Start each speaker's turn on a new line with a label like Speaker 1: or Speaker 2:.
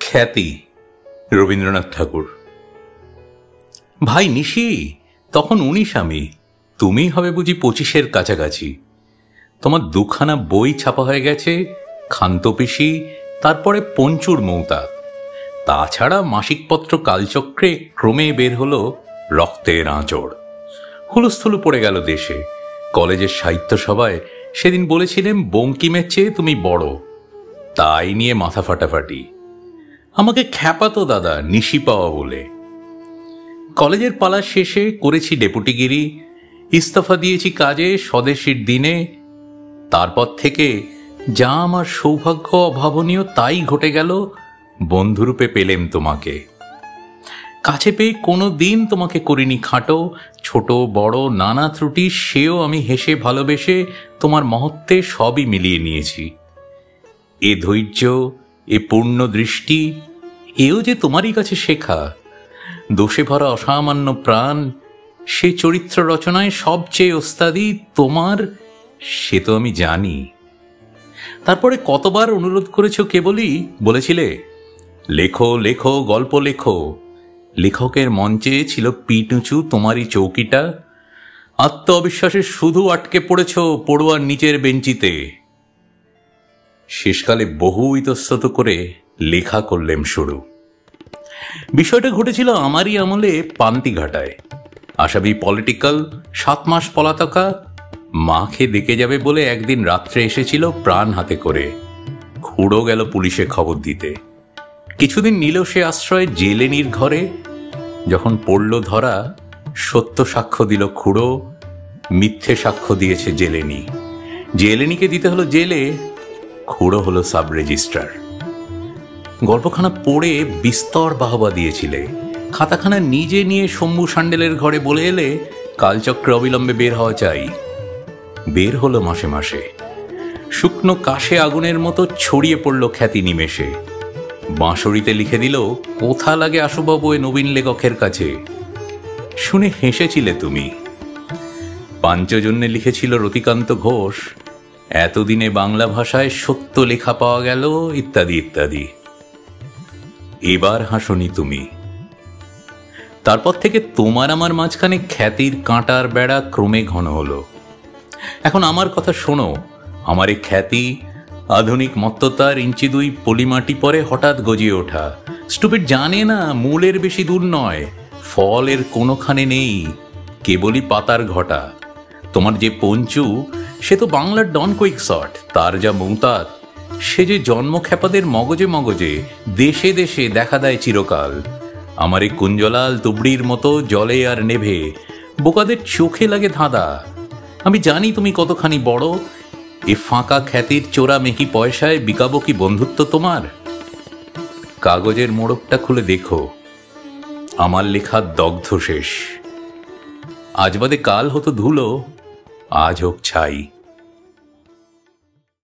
Speaker 1: খ্যাতি, রবীন্দ্রনাথ ঠাকুর। ভাই নিশি, তখন 19 আমি, তুমি হবে বুঝি 25-এর কাছাকাছি। তোমার দুখানা বই ছাপা হয়ে গেছে, খান্তপিসি, তারপরে পঞ্চুর মৌতাক। তাছাড়া মাসিকপত্র কালচক্রে ক্রমে বের হলো রক্তের আঁচড়। হুলস্থুলু পড়ে গেল দেশে। কলেজের সাহিত্য সভায় সেদিন বলেছিলেন বঙ্কিমের চেয়ে তুমি বড়, তাই নিয়ে মাথা ফাটাফাটি। আমাকে খ্যাপাতো দাদা নিশি পাওয়া বলে। কলেজের পালা শেষে করেছি ডেপুটিগিরি, ইস্তফা দিয়েছি কাজে স্বদেশীর দিনে। তারপর থেকে যা আমার সৌভাগ্য অভাবনীয় তাই ঘটে গেল, বন্ধুরূপে পেলেম তোমাকে। কাছে পেয়ে কোনো দিন তোমাকে করিনি খাটো, ছোট বড় নানা ত্রুটি সেও আমি হেসে ভালোবেসে তোমার মহত্বে সবই মিলিয়ে নিয়েছি। এ ধৈর্য, এ পূর্ণ দৃষ্টি, এও যে তোমারই কাছে শেখা। দোষে ভরা অসামান্য প্রাণ, সে চরিত্র রচনায় সবচেয়ে ওস্তাদি তোমার, সে তো আমি জানি। তারপরে কতবার অনুরোধ করেছ কেবলই, বলেছিলে লেখো লেখো গল্প লেখো। লেখকের মঞ্চে ছিল পিঠ উঁচু তোমারই চৌকিটা। আত্ম অবিশ্বাসে শুধু আটকে পড়েছ পড়ুয়ার নিচের বেঞ্চিতে। শেষকালে বহু ইতস্তত করে লেখা করলেম শুরু। বিষয়টা ঘটেছিল আমারই আমলে পান্তিঘাটায়। আসামি পলিটিক্যাল, 7 মাস পলাতকা। মাকে ডেকে যাবে বলে একদিন রাত্রে এসেছিল প্রাণ হাতে করে। খুড়ো গেল পুলিশে খবর দিতে। কিছুদিন নিল সে আশ্রয় জেলেনির ঘরে। যখন পড়ল ধরা, সত্য সাক্ষ্য দিল খুড়ো, মিথ্যে সাক্ষ্য দিয়েছে জেলেনি। জেলেনিকে দিতে হলো জেলে, খুড়ো হলো সাব রেজিস্ট্রার। গল্পখানা পড়ে বিস্তর বাহবা দিয়েছিলে। খাতাখানা নিজে নিয়ে শম্ভু সান্ডেলের ঘরে বলে এলে কালচক্রে অবিলম্বে বের হওয়া চাই। বের হলো মাসে মাসে। শুকনো কাশে আগুনের মতো ছড়িয়ে পড়ল খ্যাতি নিমেষে। বাঁশরিতে লিখে দিল কোথা লাগে আশুবাবু এ নবীন লেখকের কাছে। শুনে হেসেছিলে তুমি। পাঞ্চজন্যে লিখেছিল রতিকান্ত ঘোষ, এতদিনে বাংলা ভাষায় সত্য লেখা পাওয়া গেল, ইত্যাদি ইত্যাদি। এবার হাসনি তুমি। তারপর থেকে তোমার আমার মাঝখানে খ্যাতির কাঁটার বেড়া ক্রমে ঘন হলো। এখন আমার কথা শোনো। আমার এই খ্যাতি আধুনিক মত্ততার ইঞ্চি 2 পলিমাটি পরে হঠাৎ গজিয়ে ওঠা। স্টুপিড জানে না মূলের বেশি দূর নয়, ফলের কোনোখানে নেই, কেবলই পাতার ঘটা। তোমার যে পঞ্চু, সে তো বাংলার ডন কুইকসট। তার যা মৌতাক, সে যে জন্মখ্যাপাদের মগজে মগজে দেশে দেশে দেখা দেয় চিরকাল। আমার এই কুঞ্জলাল তুবড়ির মতো জলে আর নেভে, বোকাদের চোখে লাগে ধাঁধা। আমি জানি তুমি কতখানি বড়। এ ফাঁকা খ্যাতির চোরা মেকি পয়সায় বিকাবো কি বন্ধুত্ব তোমার? কাগজের মোড়কটা খুলে দেখো, আমার লেখা দগ্ধ শেষ। আজ বাদে কাল হতো ধুলো, আজ হোক ছাই।